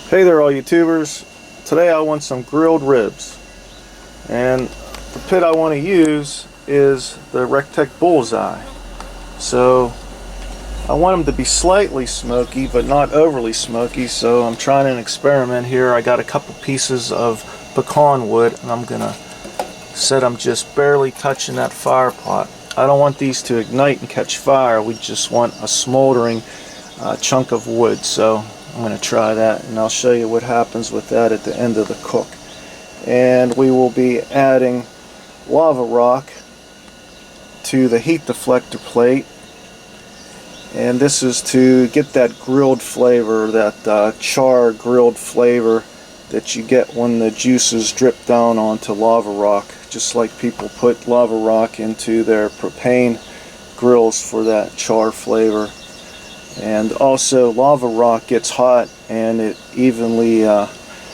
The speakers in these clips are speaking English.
Hey there all YouTubers. Today I want some grilled ribs, and the pit I want to use is the Rectech Bullseye. So I want them to be slightly smoky but not overly smoky, so I'm trying an experiment here. I got a couple pieces of pecan wood and I'm gonna set them just barely touching that fire pot. I don't want these to ignite and catch fire. We just want a smoldering chunk of wood. So I'm going to try that, and I'll show you what happens with that at the end of the cook. And we will be adding lava rock to the heat deflector plate, and this is to get that grilled flavor, that char-grilled flavor that you get when the juices drip down onto lava rock, just like people put lava rock into their propane grills for that char flavor. And also lava rock gets hot and it evenly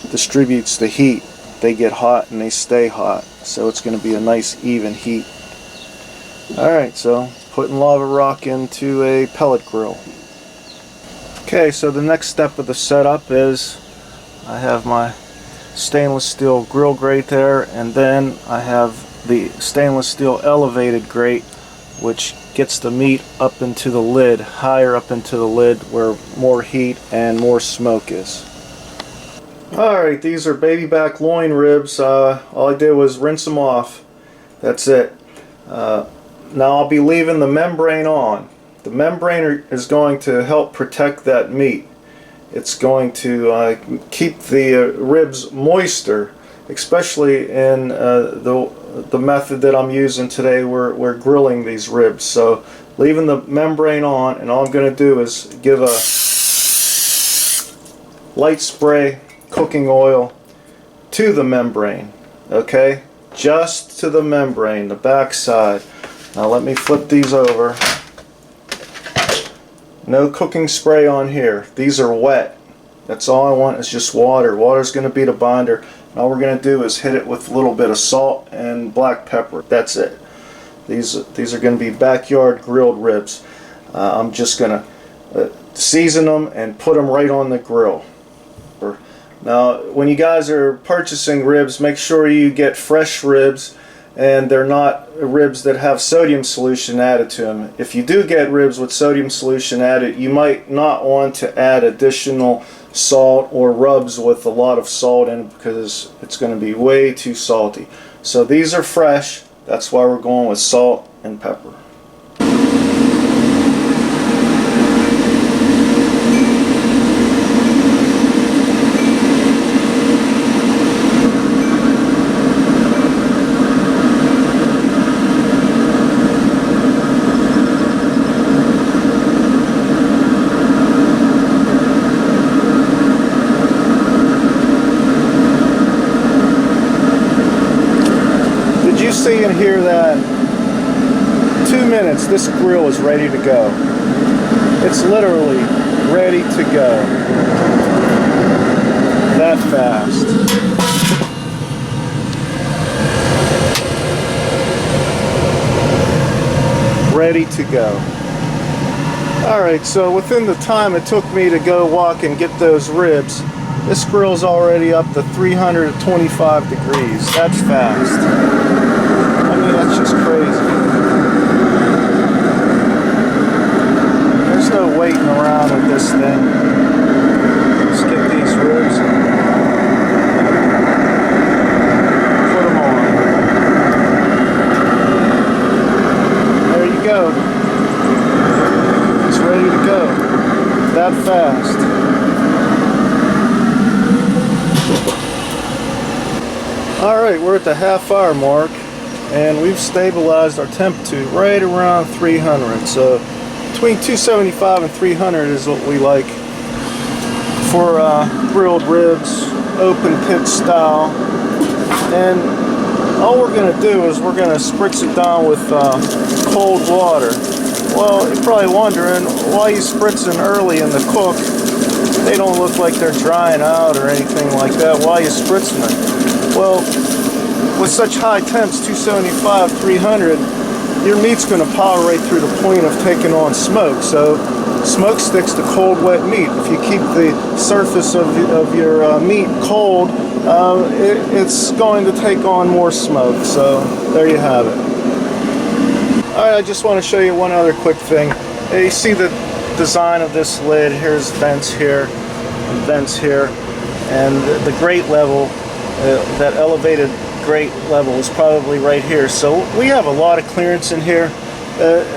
distributes the heat. They get hot and they stay hot, so it's going to be a nice even heat. Alright, so putting lava rock into a pellet grill. Okay, so the next step of the setup is I have my stainless steel grill grate there, and then I have the stainless steel elevated grate, which gets the meat up into the lid, higher up into the lid where more heat and more smoke is. Alright, these are baby back loin ribs. All I did was rinse them off. That's it. Now I'll be leaving the membrane on. The membrane is going to help protect that meat. It's going to keep the ribs moister, especially in the method that I'm using today. We're grilling these ribs. So leaving the membrane on, and all I'm going to do is give a light spray cooking oil to the membrane. Okay, just to the membrane, the back side. Now let me flip these over. No cooking spray on here. These are wet. That's all I want is just water. Water's going to be the binder. All we're going to do is hit it with a little bit of salt and black pepper. That's it. These are going to be backyard grilled ribs. I'm just going to season them and put them right on the grill. Now, when you guys are purchasing ribs, make sure you get fresh ribs, and they're not ribs that have sodium solution added to them. If you do get ribs with sodium solution added, you might not want to add additional salt or rubs with a lot of salt in it, because it's going to be way too salty. So these are fresh. That's why we're going with salt and pepper. See and hear that? 2 minutes, this grill is ready to go. It's literally ready to go. That fast. Ready to go. Alright, so within the time it took me to go walk and get those ribs, this grill's already up to 325 degrees. That's fast. I mean, that's just crazy. There's no waiting around with this thing. Let's get these ribs and put them on. There you go. It's ready to go. That fast. Alright, we're at the half hour mark, and we've stabilized our temp to right around 300. So between 275 and 300 is what we like for grilled ribs, open pit style. And all we're going to do is we're going to spritz it down with cold water. Well, you're probably wondering, why are you spritzing early in the cook? They don't look like they're drying out or anything like that. Why are you spritzing them? Well, with such high temps, 275, 300, your meat's going to power right through the point of taking on smoke. So smoke sticks to cold, wet meat. If you keep the surface of your meat cold, it's going to take on more smoke. So there you have it. Alright, I just want to show you one other quick thing. You see the design of this lid. Here's vents here, and vents here, and the grate level, that elevated grate level is probably right here. So we have a lot of clearance in here.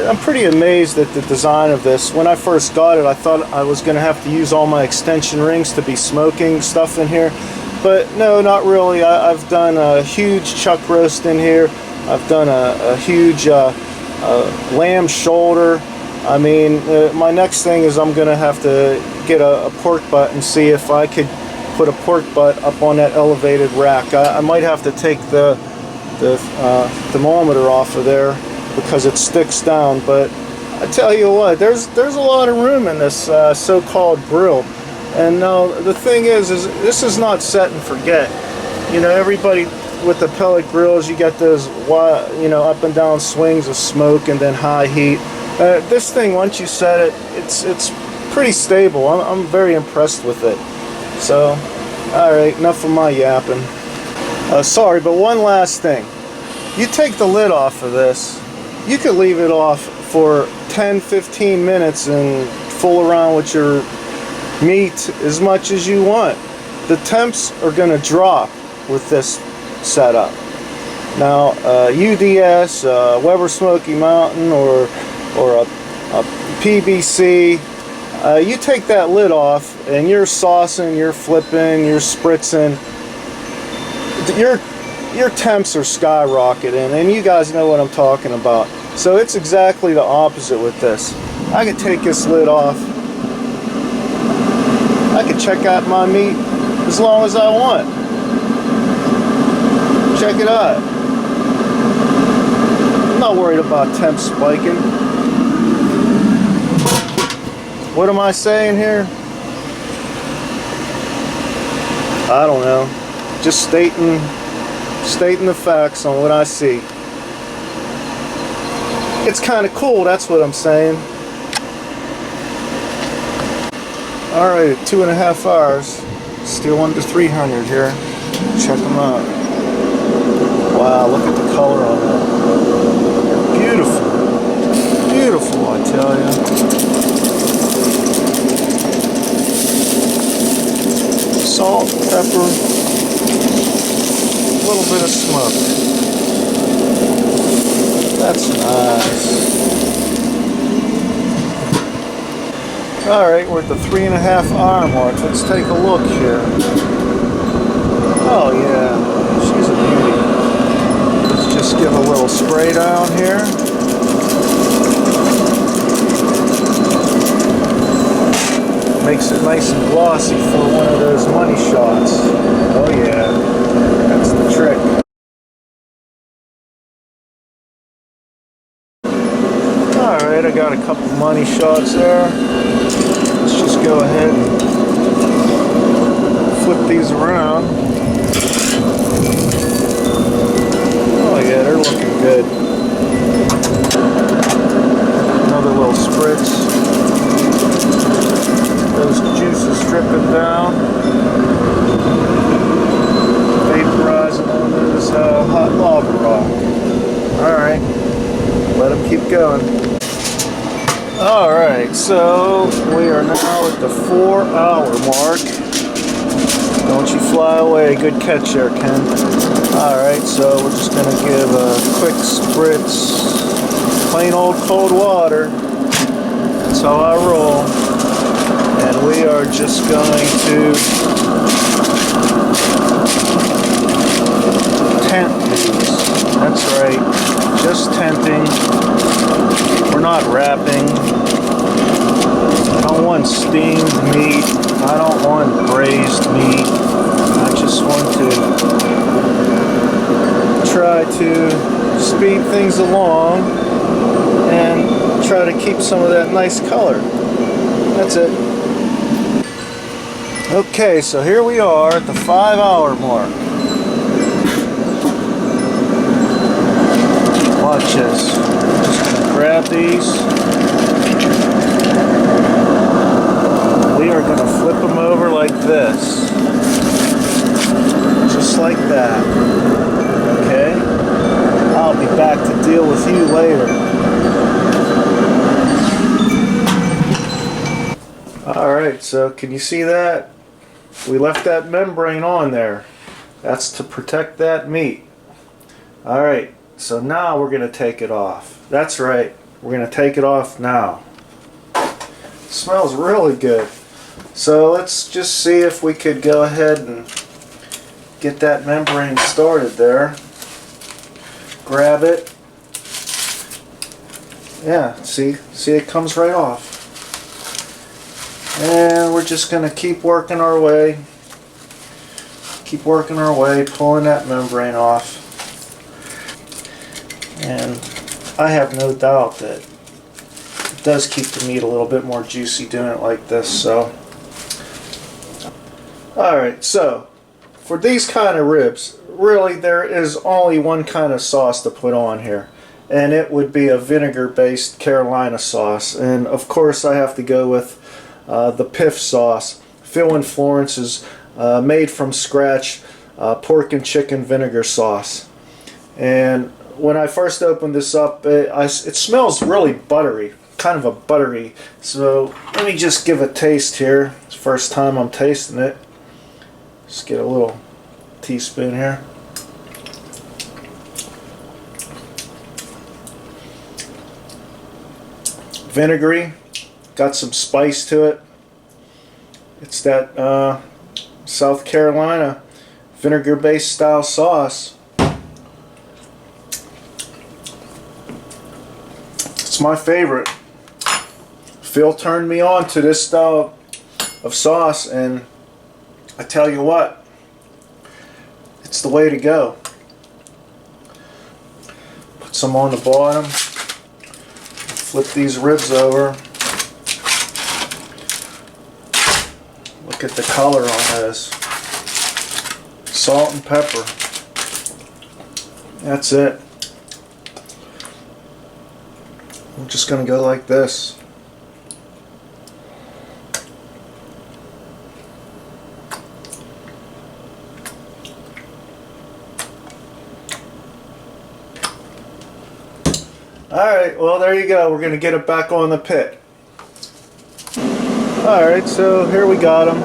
I'm pretty amazed at the design of this. When I first got it, I thought I was going to have to use all my extension rings to be smoking stuff in here, but no, not really. I've done a huge chuck roast in here. I've done a huge lamb shoulder. I mean, my next thing is I'm going to have to get a pork butt and see if I could put a pork butt up on that elevated rack. I might have to take the thermometer off of there because it sticks down, but I tell you what, there's a lot of room in this so-called grill. And now the thing is this is not set and forget. You know, everybody with the pellet grills, you get those, you know, up and down swings of smoke and then high heat. This thing, once you set it, it's pretty stable. I'm very impressed with it. So, alright, enough of my yapping. Sorry, but one last thing. You take the lid off of this, you could leave it off for 10-15 minutes and fool around with your meat as much as you want. The temps are going to drop with this setup. Now, UDS, Weber Smoky Mountain, or a PBC, you take that lid off and you're saucing, you're flipping, you're spritzing, your temps are skyrocketing, and you guys know what I'm talking about. So it's exactly the opposite with this. I could take this lid off, I could check out my meat as long as I want. Check it out. I'm not worried about temps spiking. What am I saying here? I don't know. Just stating the facts on what I see. It's kind of cool, that's what I'm saying. Alright, 2.5 hours. Still under 300 here. Check them out. Wow, look at the color on that. Beautiful. Beautiful, I tell you. Salt, pepper, a little bit of smoke. That's nice. Alright, we're at the 3.5 hour mark. Let's take a look here. Oh yeah, she's a beauty. Let's just give a little spray down here. Makes it nice and glossy for one of those money shots. Oh yeah, that's the trick. Alright, I got a couple money shots there. Let's just go ahead and flip these around. Oh yeah, they're looking good. Another little spritz. Those juices dripping down, vaporizing on this hot lava rock. Alright, let them keep going. Alright, so we are now at the 4-hour mark. Don't you fly away, good catch there, Ken. Alright, so we're just going to give a quick spritz, plain old cold water. That's how I roll. And we are just going to tent these. That's right, just tenting. We're not wrapping. I don't want steamed meat. I don't want braised meat. I just want to try to speed things along and try to keep some of that nice color. That's it. Okay, so here we are at the 5-hour mark. Watch this. grab these. We are going to flip them over like this. Just like that. Okay? I'll be back to deal with you later. Alright, so can you see that? We left that membrane on there. That's to protect that meat. Alright, so now we're going to take it off. That's right, we're going to take it off now. It smells really good. So let's just see if we could go ahead and get that membrane started there. Grab it. Yeah, see it comes right off. And we're just going to keep working our way. Keep working our way, pulling that membrane off. And I have no doubt that it does keep the meat a little bit more juicy doing it like this. So, alright, so for these kind of ribs, really there is only one kind of sauce to put on here. And it would be a vinegar based Carolina sauce. And of course I have to go with the PIF sauce. Phil and Florence's made from scratch pork and chicken vinegar sauce. And when I first opened this up, it smells really buttery, kind of a buttery. So let me just give a taste here. It's the first time I'm tasting it. Just get a little teaspoon here. Vinegary, got some spice to it. It's that South Carolina vinegar based style sauce. It's my favorite. Phil turned me on to this style of sauce, and I tell you what, it's the way to go. Put some on the bottom. Flip these ribs over. Look at the color on this. Salt and pepper. That's it. I'm just going to go like this. Alright, well there you go. We're going to get it back on the pit. Alright, so here we got them.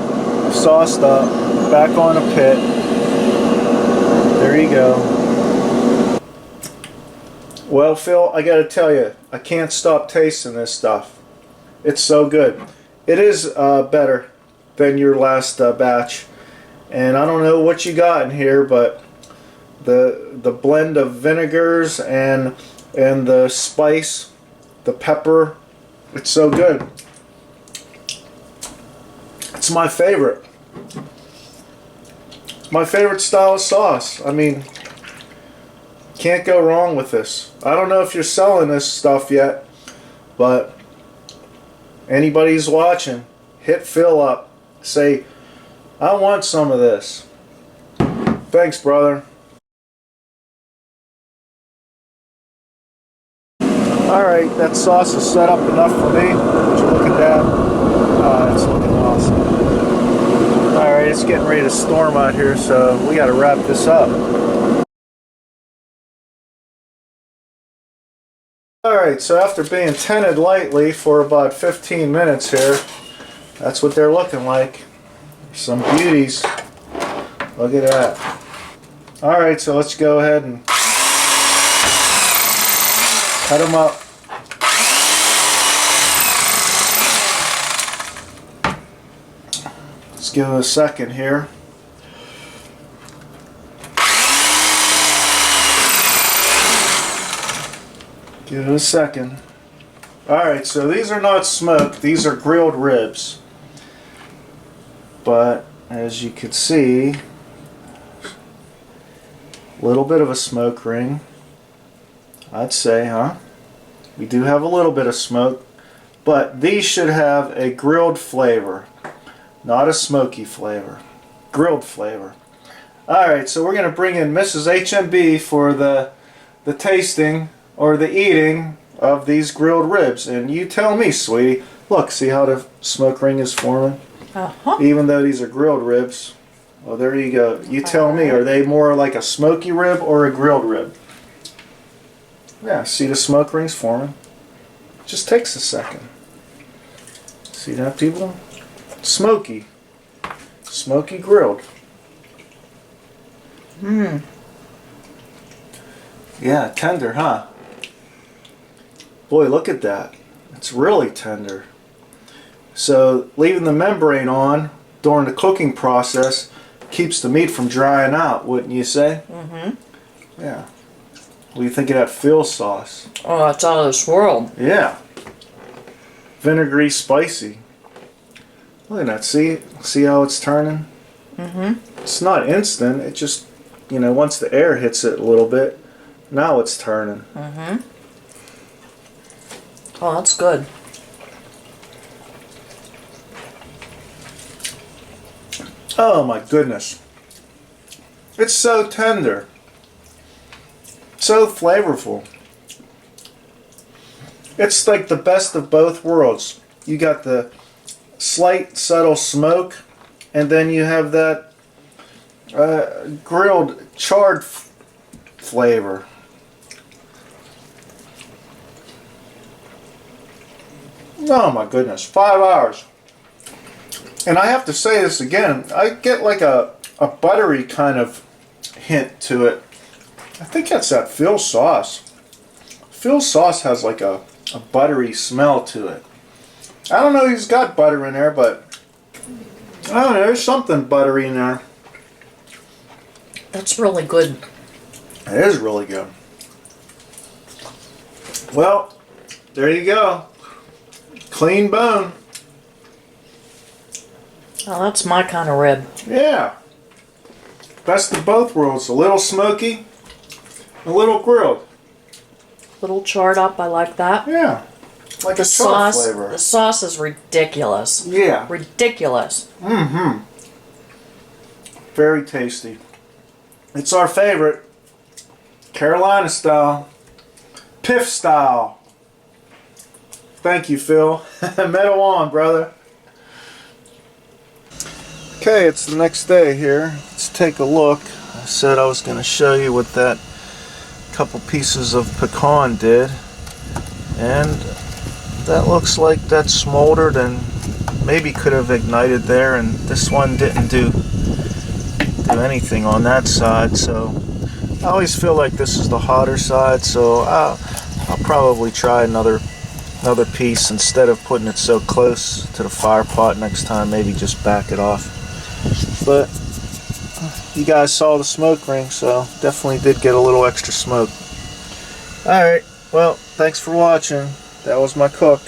Sauced up. Back on the pit. There you go. Well, Phil, I got to tell you, I can't stop tasting this stuff. It's so good. It is better than your last batch. And I don't know what you got in here, but the blend of vinegars and the spice, the pepper, it's so good. It's my favorite. My favorite style of sauce. I mean, can't go wrong with this. I don't know if you're selling this stuff yet, but anybody's watching, hit Phil up. Say, I want some of this. Thanks, brother. Alright, that sauce is set up enough for me. Would you look at that? Oh, it's looking awesome. Alright, it's getting ready to storm out here, so we got to wrap this up. Alright, so after being tented lightly for about 15 minutes here, that's what they're looking like. Some beauties. Look at that. Alright, so let's go ahead and cut them up. Let's give it a second here. Give it a second. Alright, so these are not smoked, these are grilled ribs. But as you can see, a little bit of a smoke ring. I'd say, huh? We do have a little bit of smoke, but these should have a grilled flavor, not a smoky flavor. Grilled flavor. Alright, so we're going to bring in Mrs. HMB for the tasting, or the eating, of these grilled ribs. And you tell me, sweetie. Look, see how the smoke ring is forming? Even though these are grilled ribs. Well, there you go. You tell me, are they more like a smoky rib or a grilled rib? Yeah, see the smoke rings forming? Just takes a second. See that, people? Smoky. Smoky grilled. Mmm. Yeah, tender, huh? Boy, look at that. It's really tender. So, leaving the membrane on during the cooking process keeps the meat from drying out, wouldn't you say? Mm-hmm. Yeah. What do you think of that Phil sauce? Oh, it's out of this world. Yeah. Vinegary, spicy. Look at that. See how it's turning? Mm-hmm. It's not instant. It just, you know, once the air hits it a little bit, now it's turning. Mm-hmm. Oh, that's good. Oh my goodness. It's so tender. So flavorful. It's like the best of both worlds. You got the slight subtle smoke, and then you have that grilled charred flavor. Oh my goodness, 5 hours. And I have to say this again, I get like a buttery kind of hint to it. I think that's that Phil sauce. Phil sauce has like a buttery smell to it. I don't know if he's got butter in there, but I don't know, there's something buttery in there. That's really good. It is really good. Well, there you go. Clean bone. Oh, that's my kind of rib. Yeah. Best of both worlds. A little smoky, a little grilled. Little charred up, I like that. Yeah. Like a char flavor. The sauce is ridiculous. Yeah. Ridiculous. Mm-hmm. Very tasty. It's our favorite. Carolina style. PIF style. Thank you, Phil. Metal on, brother. Okay, it's the next day here. Let's take a look. I said I was going to show you what that couple pieces of pecan did. And that looks like that smoldered and maybe could have ignited there, and this one didn't do anything on that side. So I always feel like this is the hotter side, so I'll probably try another piece instead of putting it so close to the fire pot next time. Maybe just back it off. But you guys saw the smoke ring, so definitely did get a little extra smoke. Alright, well, thanks for watching. That was my cook.